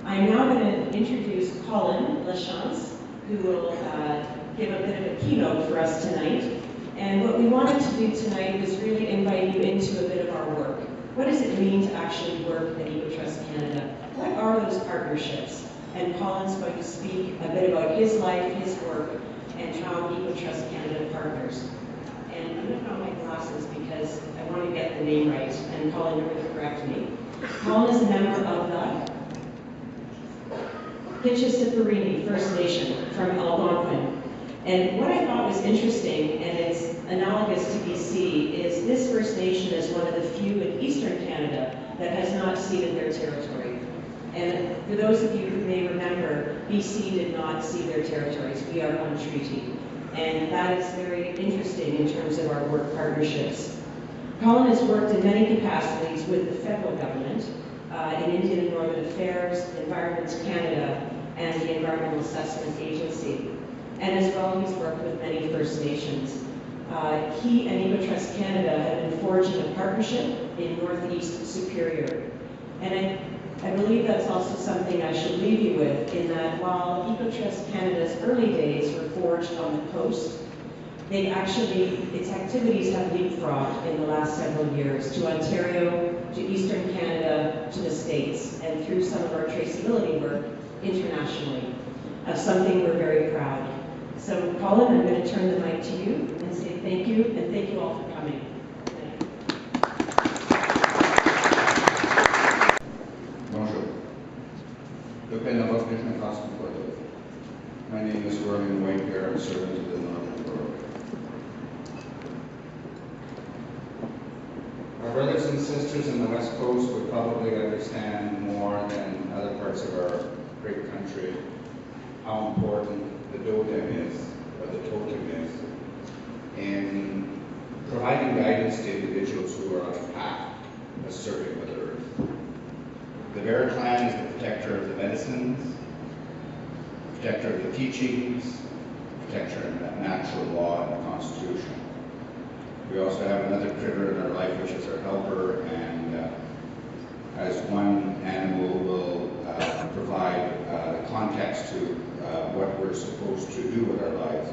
I'm now going to introduce Colin Lachance, who will give a bit of a keynote for us tonight. And what we wanted to do tonight was really invite you into a bit of our work. What does it mean to actually work at Ecotrust Canada? What are those partnerships? And Colin's going to speak a bit about his life, his work, and how Ecotrust Canada partners. And I'm going to put on my glasses because I want to get the name right, and Colin, you're going to correct me. Colin is a member of the Lachance First Nation from Algonquin. And what I thought was interesting, and it's analogous to BC, is this First Nation is one of the few in Eastern Canada that has not ceded their territory. And for those of you who may remember, BC did not cede their territories. We are on treaty. And that is very interesting in terms of our work partnerships. Colin has worked in many capacities with the federal government, in Indian and Northern Affairs, Environment Canada, and the Environmental Assessment Agency. And as well, he's worked with many First Nations. He and Ecotrust Canada have been forging a partnership in Northeast Superior. And I believe that's also something I should leave you with, in that while Ecotrust Canada's early days were forged on the coast, they actually, its activities have leapfrogged in the last several years to Ontario, to Eastern Canada, to the States, and through some of our traceability work internationally, of something we're very proud. So Colin, I'm going to turn the mic to you and say thank you, and thank you all for coming. Bonjour. My name is Colin Whitehair. I'm servant of the Northern Borough. Our brothers and sisters in the West Coast would probably understand more than other parts of our great country how important the totem is, or the totem is, in providing guidance to individuals who are on a path of serving Mother Earth. The Bear Clan is the protector of the medicines, protector of the teachings, protector of natural law and the Constitution. We also have another critter in our life, which is our helper, and as one animal will provide the context to what we're supposed to do with our lives,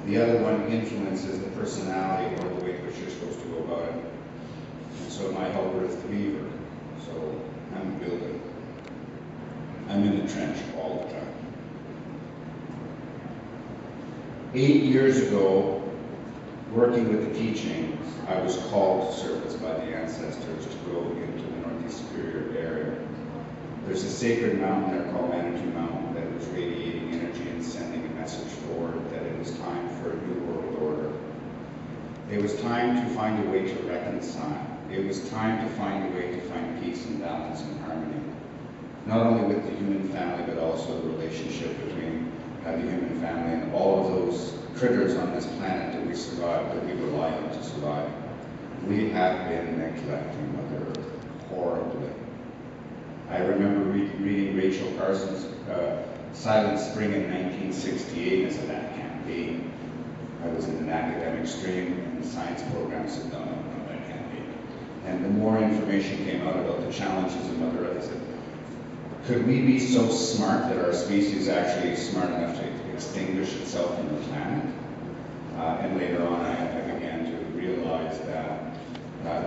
the other one influences the personality or the way in which you're supposed to go about it. And so my helper is the beaver. So I'm building. I'm in the trench all the time. 8 years ago, working with the teachings, I was called to service by the ancestors to go into the Northeast Superior area. There's a sacred mountain there called Manitou Mountain that was radiating energy and sending a message forward that it was time for a new world order. It was time to find a way to reconcile. It was time to find a way to find peace and balance and harmony. Not only with the human family, but also the relationship between the human family and all of those critters on this planet that we survive, that we rely on to survive. We have been neglecting Mother Earth horribly. I remember reading Rachel Carson's Silent Spring in 1968, and I said, that can't be. I was in an academic stream, and the science program said, no, that can't be. And the more information came out about the challenges of Mother Earth, I said, could we be so smart that our species actually is smart enough to extinguish itself from the planet? And later on, I began to realize that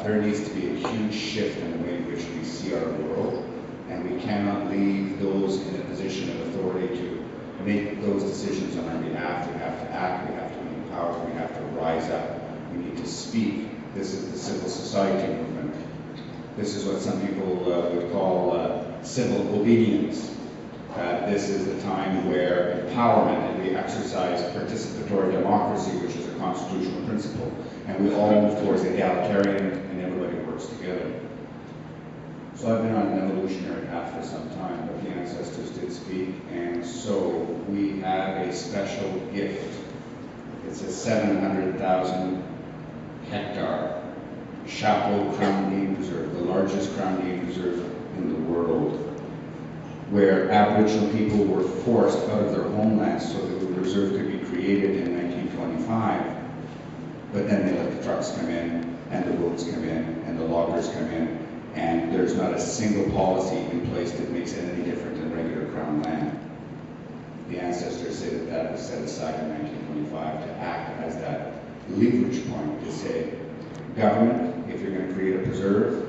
there needs to be a huge shift in the way in which we see our world, and we cannot leave those in a position of authority to make those decisions on our behalf. We have to act, we have to be empowered, we have to rise up, we need to speak. This is the civil society movement. This is what some people would call civil obedience. This is the time where empowerment, and we exercise participatory democracy, which is a constitutional principle, and we all move towards egalitarian, and everybody works together. So I've been on an evolutionary path for some time, but the ancestors did speak, and so we have a special gift. It's a 700,000 hectare Chapeau Crown Game Reserve, the largest Crown Game Reserve in the world, where Aboriginal people were forced out of their homelands so that the reserve could be created in 1925. But then they let the trucks come in, and the boats come in, and the loggers come in, and there's not a single policy in place that makes it any different than The ancestors say that that was set aside in 1925 to act as that leverage point to say, government, if you're going to create a preserve,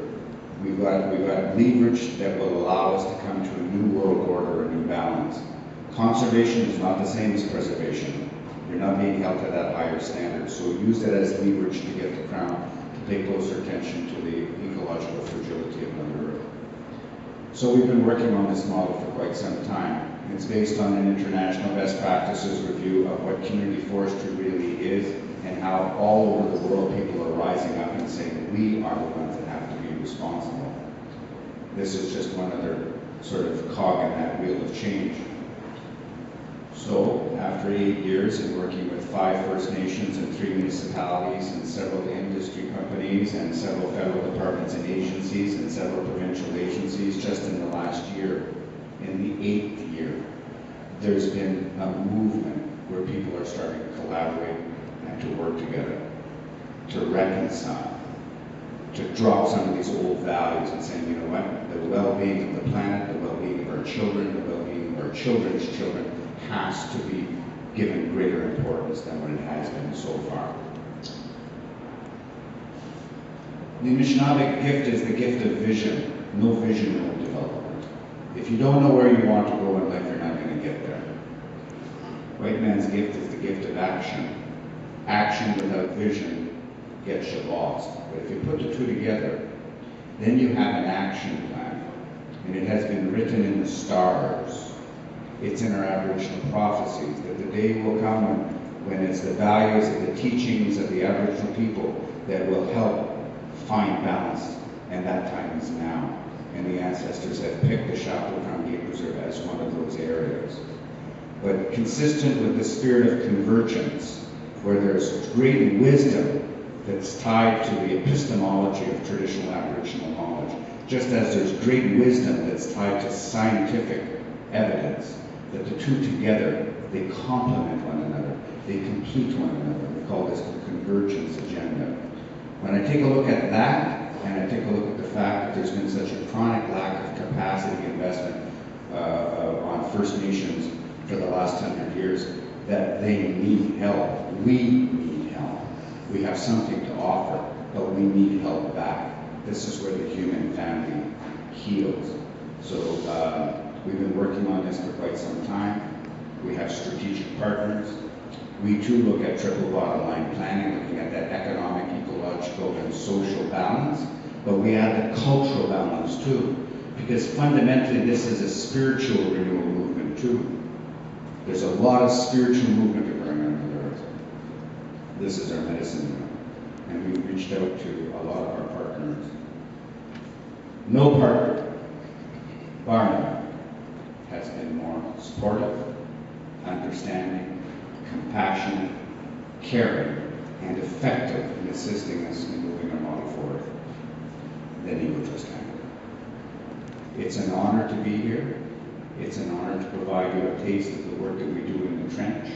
we've got leverage that will allow us to come to a new world order, a new balance. Conservation is not the same as preservation. You're not being held to that higher standard. So use that as leverage to get the Crown to pay closer attention to the ecological fragility of Mother Earth. So we've been working on this model for quite some time. It's based on an international best practices review of what community forestry really is and how all over the world people are rising up and saying we are the ones that have to be responsible. This is just one other sort of cog in that wheel of change. So after 8 years in working with 5 First Nations and 3 municipalities and several industry companies and several federal departments and agencies and several provincial agencies just in the last year, in the 8th year, there's been a movement where people are starting to collaborate and to work together, to reconcile, to drop some of these old values and saying, you know what, the well-being of the planet, the well-being of our children, the well-being of our children's children has to be given greater importance than what it has been so far. The Anishinaabe gift is the gift of vision. No vision, no development. If you don't know where you want to go in life, you're not going to get there. White man's gift is the gift of action. Action without vision gets you lost. But if you put the two together, then you have an action plan. And it has been written in the stars. It's in our Aboriginal prophecies that the day will come when it's the values and the teachings of the Aboriginal people that will help find balance. And that time is now. And the ancestors have picked the Chateau Crown Game Preserve as one of those areas. But consistent with the spirit of convergence, where there's great wisdom that's tied to the epistemology of traditional Aboriginal knowledge, just as there's great wisdom that's tied to scientific evidence, that the two together, they complement one another, they complete one another. We call this the convergence agenda. When I take a look at that, and I take a look at the fact that there's been such a chronic lack of capacity investment on First Nations for the last 100 years, that they need help. We need help. We have something to offer, but we need help back. This is where the human family heals. So we've been working on this for quite some time. We have strategic partners. We too look at triple bottom line planning, looking at that economic, ecological, and social balance, but we add the cultural balance too, because fundamentally this is a spiritual renewal movement too. There's a lot of spiritual movement occurring on the earth. This is our medicine room, and we've reached out to a lot of our partners. No partner, bar none, has been more supportive, understanding, compassionate, caring, and effective in assisting us in moving our model forward than Ecotrust Canada. It's an honor to be here. It's an honor to provide you a taste of the work that we do in the trench.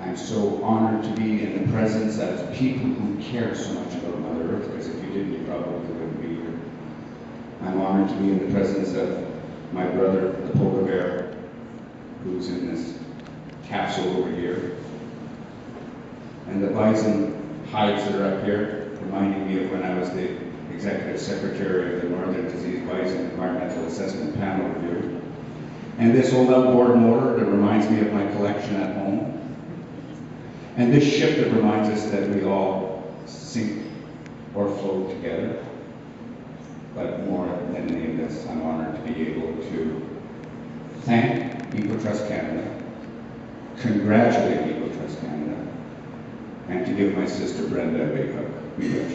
I'm so honored to be in the presence of people who care so much about Mother Earth, because if you didn't, you probably wouldn't be here. I'm honored to be in the presence of my brother, the polar bear, who's in this capsule over here. And the bison hides that are up here, reminding me of when I was the Executive Secretary of the Northern Disease Bison Environmental Assessment Panel Review. And this old outboard motor that reminds me of my collection at home. And this ship that reminds us that we all sink or float together. But more than any of this, I'm honored to be able to thank Ecotrust Canada, congratulate Ecotrust Canada, and to give my sister Brenda a big hug. We wish.